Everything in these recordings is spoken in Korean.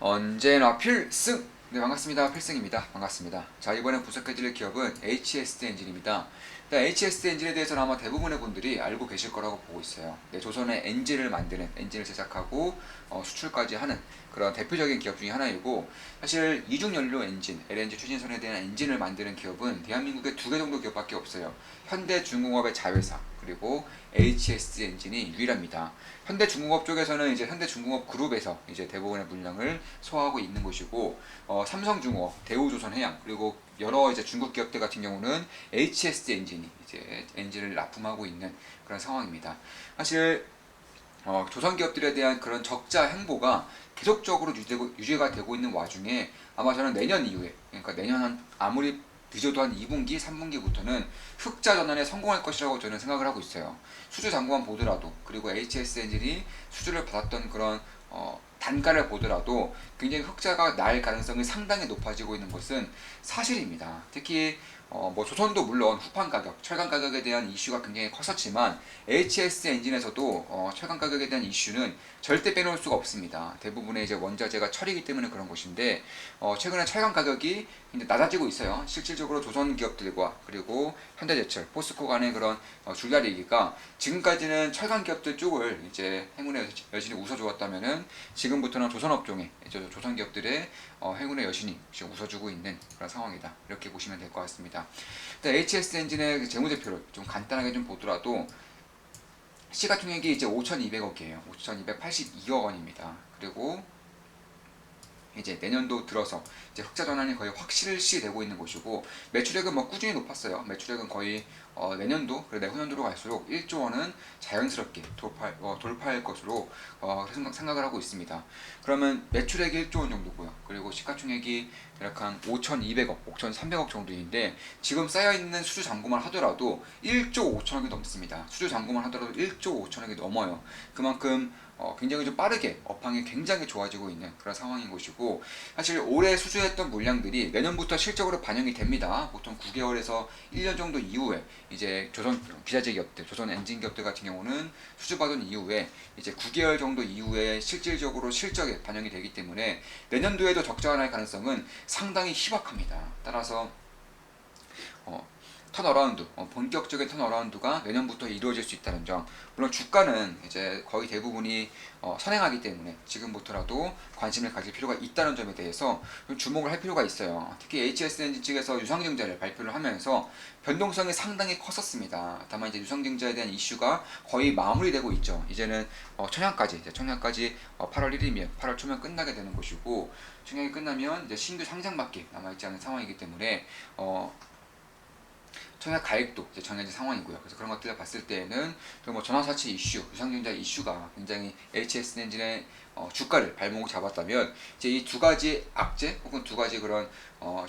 언제나 필승! 네, 반갑습니다. 필승입니다. 반갑습니다. 자, 이번에 분석해드릴 기업은 HS 엔진입니다. HS 엔진에 대해서는 아마 대부분의 분들이 알고 계실 거라고 보고 있어요. 네, 조선의 엔진을 만드는, 엔진을 제작하고 수출까지 하는 그런 대표적인 기업 중에 하나이고, 사실 이중연료 엔진, LNG 추진선에 대한 엔진을 만드는 기업은 대한민국에 두 개 정도 기업밖에 없어요. 현대중공업의 자회사, 그리고 HS 엔진이 유일합니다. 현대중공업 쪽에서는 이제 현대중공업 그룹에서 이제 대부분의 물량을 소화하고 있는 곳이고, 삼성중공업, 대우조선해양, 그리고 여러 이제 중국 기업들 같은 경우는 HS 엔진이 이제 엔진을 납품하고 있는 그런 상황입니다. 사실 조선 기업들에 대한 그런 적자 행보가 계속적으로 유지가 되고 있는 와중에 아마 저는 내년 이후에, 그러니까 내년 한 아무리 늦어도 한 2분기, 3분기부터는 흑자 전환에 성공할 것이라고 저는 생각을 하고 있어요. 수주 잔고만 보더라도, 그리고 HS 엔진이 수주를 받았던 그런 단가를 보더라도 굉장히 흑자가 날 가능성이 상당히 높아지고 있는 것은 사실입니다. 특히 뭐 조선도 물론 후판 가격, 철강 가격에 대한 이슈가 굉장히 컸었지만 HS 엔진에서도 철강 가격에 대한 이슈는 절대 빼놓을 수가 없습니다. 대부분의 이제 원자재가 철이기 때문에 그런 것인데 최근에 철강 가격이 이제 낮아지고 있어요. 실질적으로 조선 기업들과 그리고 현대제철, 포스코 간의 그런 줄다리기가 지금까지는 철강 기업들 쪽을 이제 행운의 여신이 웃어주었다면은 지금부터는 조선업종에 조선 기업들의 행운의 여신이 지금 웃어주고 있는 그런 상황이다. 이렇게 보시면 될 것 같습니다. HS 엔진의 재무제표를 좀 간단하게 좀 보더라도 시가총액이 이제 5,200억이에요. 5,282억 원입니다. 그리고 이제 내년도 들어서 이제 흑자 전환이 거의 확실시되고 있는 곳이고, 매출액은 뭐 꾸준히 높았어요. 매출액은 거의 내년도 그리고 내후년도로 갈수록 1조 원은 자연스럽게 돌파할 것으로 생각을 하고 있습니다. 그러면 매출액이 1조 원 정도고요. 그리고 시가총액이 대략 한 5,200억, 5,300억 정도인데 지금 쌓여있는 수주 잔고만 하더라도 1조 5천억이 넘습니다. 수주 잔고만 하더라도 1조 5천억이 넘어요. 그만큼 굉장히 좀 빠르게 업황이 굉장히 좋아지고 있는 그런 상황인 것이고, 사실 올해 수주했던 물량들이 내년부터 실적으로 반영이 됩니다. 보통 9개월에서 1년 정도 이후에 이제 조선 기자재 기업들, 조선 엔진 기업들 같은 경우는 수주받은 이후에 이제 9개월 정도 이후에 실질적으로 실적에 반영이 되기 때문에 내년도에도 적자가 날 가능성은 상당히 희박합니다. 따라서 턴어라운드, 본격적인 턴어라운드가 내년부터 이루어질 수 있다는 점. 물론 주가는 이제 거의 대부분이 선행하기 때문에 지금부터라도 관심을 가질 필요가 있다는 점에 대해서 좀 주목을 할 필요가 있어요. 특히 HSNG 측에서 유상증자를 발표를 하면서 변동성이 상당히 컸었습니다. 다만 이제 유상증자에 대한 이슈가 거의 마무리되고 있죠. 이제는 청약까지 8월 1일이면 8월 초면 끝나게 되는 것이고, 청약이 끝나면 이제 신규 상장밖에 남아있지 않은 상황이기 때문에 청약 가액도 이제 정해진 상황이고요. 그래서 그런 것들을 봤을 때에는 뭐 전환사채 이슈, 유상증자 이슈가 굉장히 HS 엔진의 주가를 발목을 잡았다면, 이제 이 두 가지 악재 혹은 두 가지 그런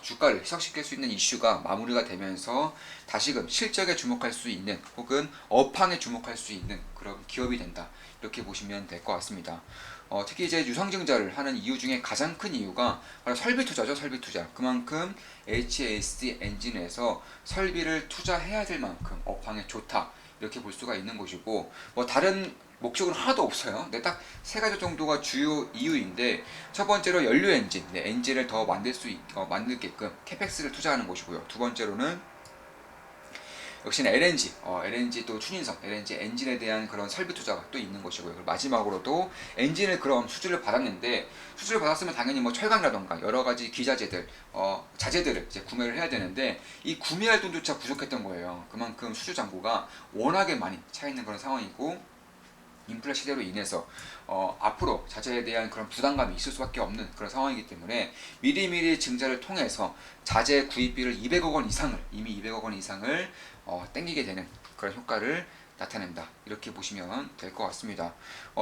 주가를 희석시킬 수 있는 이슈가 마무리가 되면서 다시금 실적에 주목할 수 있는 혹은 업황에 주목할 수 있는 그런 기업이 된다. 이렇게 보시면 될 것 같습니다. 특히 이제 유상증자를 하는 이유 중에 가장 큰 이유가 바로 설비 투자죠. 설비 투자. 그만큼 HSD 엔진에서 설비를 투자해야 될 만큼 업황에 좋다. 이렇게 볼 수가 있는 것이고, 뭐 다른 목적은 하나도 없어요. 네, 딱 세 가지 정도가 주요 이유인데, 첫 번째로 연료 엔진, 네, 엔진을 더 만들게끔 캐펙스를 투자하는 것이고요. 두 번째로는 역시나 LNG 또 추진성, LNG 엔진에 대한 그런 설비 투자가 또 있는 것이고요. 그리고 마지막으로도 엔진을 그럼 수주를 받았는데, 수주를 받았으면 당연히 뭐 철강이라던가 여러 가지 기자재들, 자재들을 이제 구매를 해야 되는데 이 구매할 돈조차 부족했던 거예요. 그만큼 수주 잔고가 워낙에 많이 차 있는 그런 상황이고, 인플레 시대로 인해서 앞으로 자재에 대한 그런 부담감이 있을 수밖에 없는 그런 상황이기 때문에 미리미리 증자를 통해서 자재 구입비를 200억 원 이상을 이미 200억 원 이상을 땡기게 되는 그런 효과를 나타낸다. 이렇게 보시면 될 것 같습니다.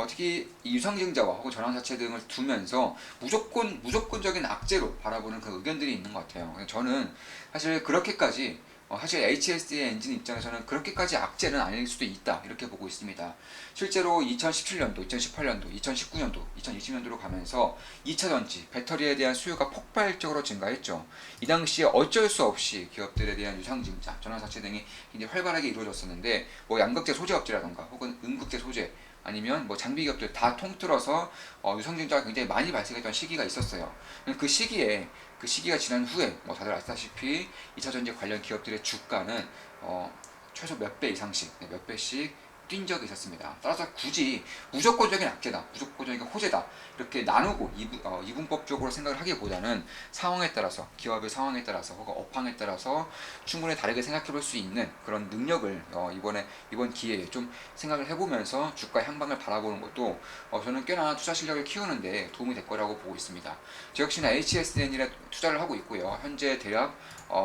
특히 이 유상증자와 혹은 전환사채 등을 두면서 무조건적인 악재로 바라보는 그 의견들이 있는 것 같아요. 저는 사실 그렇게까지 사실 HSD의 엔진 입장에서는 그렇게까지 악재는 아닐 수도 있다. 이렇게 보고 있습니다. 실제로 2017년도, 2018년도, 2019년도, 2020년도로 가면서 2차전지, 배터리에 대한 수요가 폭발적으로 증가했죠. 이 당시에 어쩔 수 없이 기업들에 대한 유상증자, 전환사채 등이 굉장히 활발하게 이루어졌었는데, 뭐 양극재 소재 업체라던가 혹은 음극재 소재, 아니면 뭐 장비 기업들 다 통틀어서 유상증자가 굉장히 많이 발생했던 시기가 있었어요. 그 시기가 지난 후에 뭐 다들 아시다시피 2차 전지 관련 기업들의 주가는 최소 몇 배 이상씩, 몇 배씩 뛴 적이 있었습니다. 따라서 굳이 무조건적인 악재다, 무조건적인 호재다 이렇게 나누고 이분법적으로 생각을 하기보다는 상황에 따라서, 기업의 상황에 따라서 혹은 업황에 따라서 충분히 다르게 생각해 볼 수 있는 그런 능력을 이번 기회에 좀 생각을 해보면서 주가 향방을 바라보는 것도 저는 꽤나 투자 실력을 키우는데 도움이 될 거라고 보고 있습니다. 저 역시나 HSN일에 투자를 하고 있고요. 현재 대략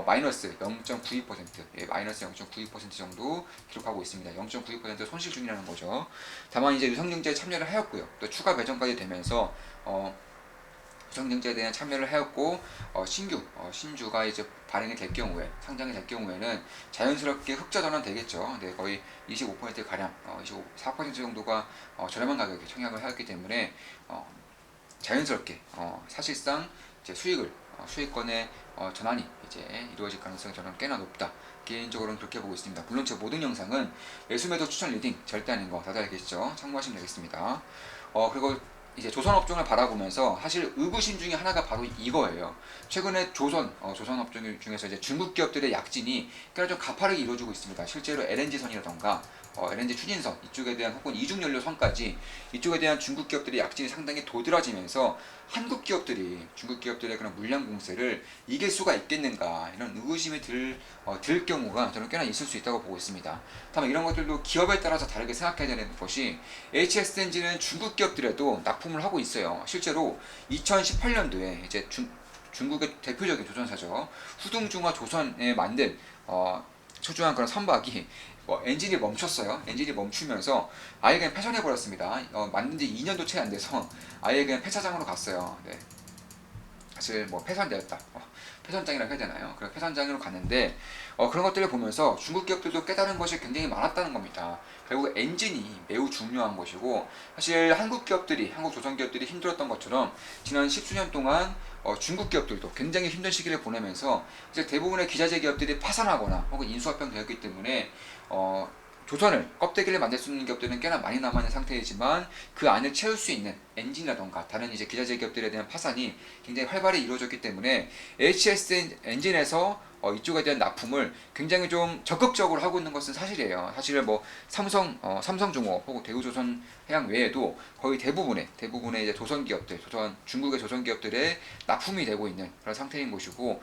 마이너스 0.92%, 마이너스 0.92% 정도 기록하고 있습니다. 0.92% 손실 중이라는 거죠. 다만 이제 유상증자에 참여를 하였고요. 또 추가 배정까지 되면서 유상증자에 대한 참여를 하였고 신주가 이제 발행이 될 경우에, 상장이 될 경우에는 자연스럽게 흑자 전환 되겠죠. 네, 거의 25% 가량, 24% 정도가 저렴한 가격에 청약을 하였기 때문에 자연스럽게 사실상 이제 수익권의 전환이 이제 이루어질 가능성이 저는 꽤나 높다. 개인적으로는 그렇게 보고 있습니다. 물론 제 모든 영상은 매수매도 추천 리딩 절대 아닌 거 다들 알겠죠? 참고하시면 되겠습니다. 그리고 이제 조선업종을 바라보면서 사실 의구심 중에 하나가 바로 이거예요. 최근에 조선업종 중에서 이제 중국 기업들의 약진이 꽤나 좀 가파르게 이루어지고 있습니다. 실제로 LNG선이라던가 LNG 추진선 이쪽에 대한 혹은 이중연료선까지 이쪽에 대한 중국 기업들의 약진이 상당히 도드라지면서 한국 기업들이 중국 기업들의 그런 물량 공세를 이길 수가 있겠는가 이런 의구심이 들 경우가 저는 꽤나 있을 수 있다고 보고 있습니다. 다만 이런 것들도 기업에 따라서 다르게 생각해야 되는 것이 HSNG는 중국 기업들에도 납품을 하고 있어요. 실제로 2018년도에 이제 중국의 대표적인 조선사죠. 후둥중화 조선에 만든 초주한 그런 선박이 엔진이 멈췄어요. 엔진이 멈추면서 아예 그냥 폐선해 버렸습니다. 만든 지 2년도 채 안 돼서 아예 그냥 폐차장으로 갔어요. 네. 사실 뭐 폐선되었다. 폐선장이라고 해야 되나요? 그런 폐선장으로 갔는데 그런 것들을 보면서 중국 기업들도 깨달은 것이 굉장히 많았다는 겁니다. 결국 엔진이 매우 중요한 것이고 사실 한국 조선 기업들이 힘들었던 것처럼 지난 십수년 동안 중국 기업들도 굉장히 힘든 시기를 보내면서 이제 대부분의 기자재 기업들이 파산하거나 혹은 인수합병 되었기 때문에 조선을 껍데기를 만들 수 있는 기업들은 꽤나 많이 남아있는 상태이지만 그 안을 채울 수 있는 엔진이라던가 다른 이제 기자재 기업들에 대한 파산이 굉장히 활발히 이루어졌기 때문에 HS 엔진에서 이쪽에 대한 납품을 굉장히 좀 적극적으로 하고 있는 것은 사실이에요. 사실 뭐 삼성중공업 혹은 대우조선해양 외에도 거의 대부분의 이제 중국의 조선 기업들의 납품이 되고 있는 그런 상태인 것이고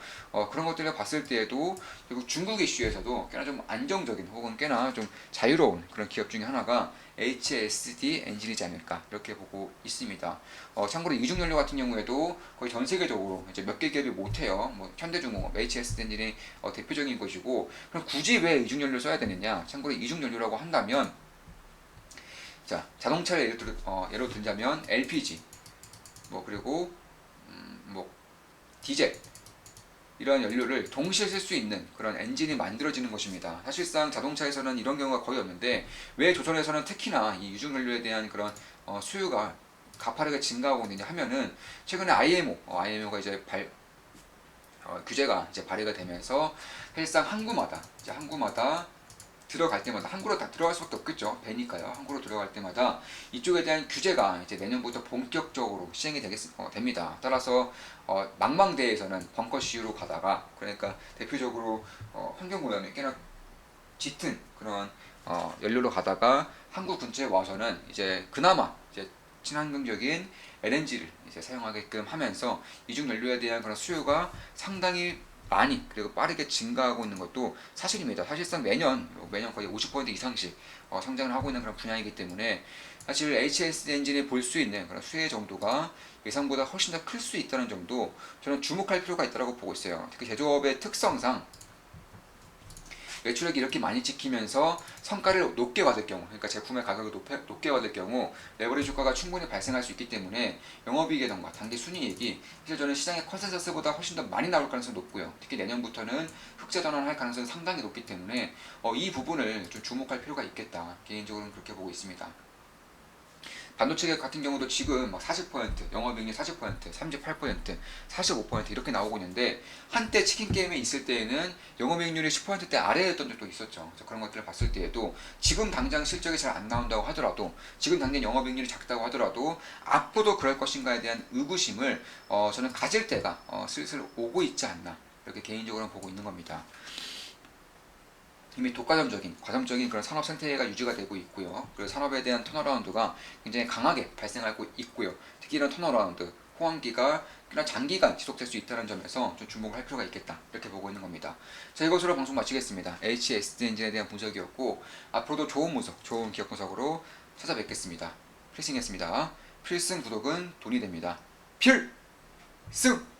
그런 것들을 봤을 때에도 결국 중국 이슈에서도 꽤나 좀 안정적인 혹은 꽤나 좀 자유로운 그런 기업 중에 하나가 HSD 엔진이지 않을까 이렇게 보고 있습니다. 참고로 이중연료 같은 경우에도 거의 전 세계적으로 이제 몇 개 기업이 못해요. 뭐 현대중공업, HSD 엔진이 대표적인 것이고 그럼 굳이 왜 이중연료 써야 되느냐? 참고로 이중연료라고 한다면 자 자동차를 예로 들자면 LPG 그리고 뭐 디젤 이런 연료를 동시에 쓸 수 있는 그런 엔진이 만들어지는 것입니다. 사실상 자동차에서는 이런 경우가 거의 없는데 왜 조선에서는 특히나 이 유중연료에 대한 그런 수요가 가파르게 증가하고 있느냐 하면은 최근에 IMO가 이제 규제가 이제 발의가 되면서 사실상 항구마다 들어갈 때마다 항구로 다 들어갈 수밖에 없겠죠. 배니까요. 항구로 들어갈 때마다 이쪽에 대한 규제가 이제 내년부터 본격적으로 시행이 됩니다. 따라서 망망대해에서는 벙커 CU로 가다가 그러니까 대표적으로 환경오염에 꽤나 짙은 그런 연료로 가다가 항구 근처에 와서는 이제 그나마 이제 친환경적인 LNG를 이제 사용하게끔 하면서 이중 연료에 대한 그런 수요가 상당히 많이 그리고 빠르게 증가하고 있는 것도 사실입니다. 사실상 매년 거의 50% 이상씩 성장을 하고 있는 그런 분야이기 때문에 사실 HS 엔진이 볼 수 있는 그런 수혜 정도가 예상보다 훨씬 더 클 수 있다는 점도 저는 주목할 필요가 있다고 보고 있어요. 특히 제조업의 특성상 매출액이 이렇게 많이 찍히면서 성과를 높게 받을 경우, 그러니까 제품의 가격을 높게 받을 경우 레버리지 효과가 충분히 발생할 수 있기 때문에 영업이익이던가 단기 순이익이 사실 저는 시장의 컨센서스보다 훨씬 더 많이 나올 가능성이 높고요. 특히 내년부터는 흑자 전환할 가능성이 상당히 높기 때문에 이 부분을 좀 주목할 필요가 있겠다. 개인적으로는 그렇게 보고 있습니다. 반도체 기업 같은 경우도 지금 막 40%, 영업이익률 40%, 38%, 45% 이렇게 나오고 있는데 한때 치킨 게임에 있을 때에는 영업이익률이 10%대 아래였던 적도 있었죠. 그래서 그런 것들을 봤을 때에도 지금 당장 실적이 잘 안 나온다고 하더라도 지금 당장 영업이익률이 작다고 하더라도 앞으로도 그럴 것인가에 대한 의구심을 저는 가질 때가 슬슬 오고 있지 않나 이렇게 개인적으로 보고 있는 겁니다. 이미 과점적인 그런 산업 생태계가 유지가 되고 있고요. 그리고 산업에 대한 턴어라운드가 굉장히 강하게 발생하고 있고요. 특히 이런 턴어라운드, 호황기가 그냥 장기간 지속될 수 있다는 점에서 좀 주목을 할 필요가 있겠다. 이렇게 보고 있는 겁니다. 자, 이것으로 방송 마치겠습니다. HSD 엔진에 대한 분석이었고 앞으로도 좋은 분석, 좋은 기업 분석으로 찾아뵙겠습니다. 필승이었습니다. 필승 구독은 돈이 됩니다. 필승!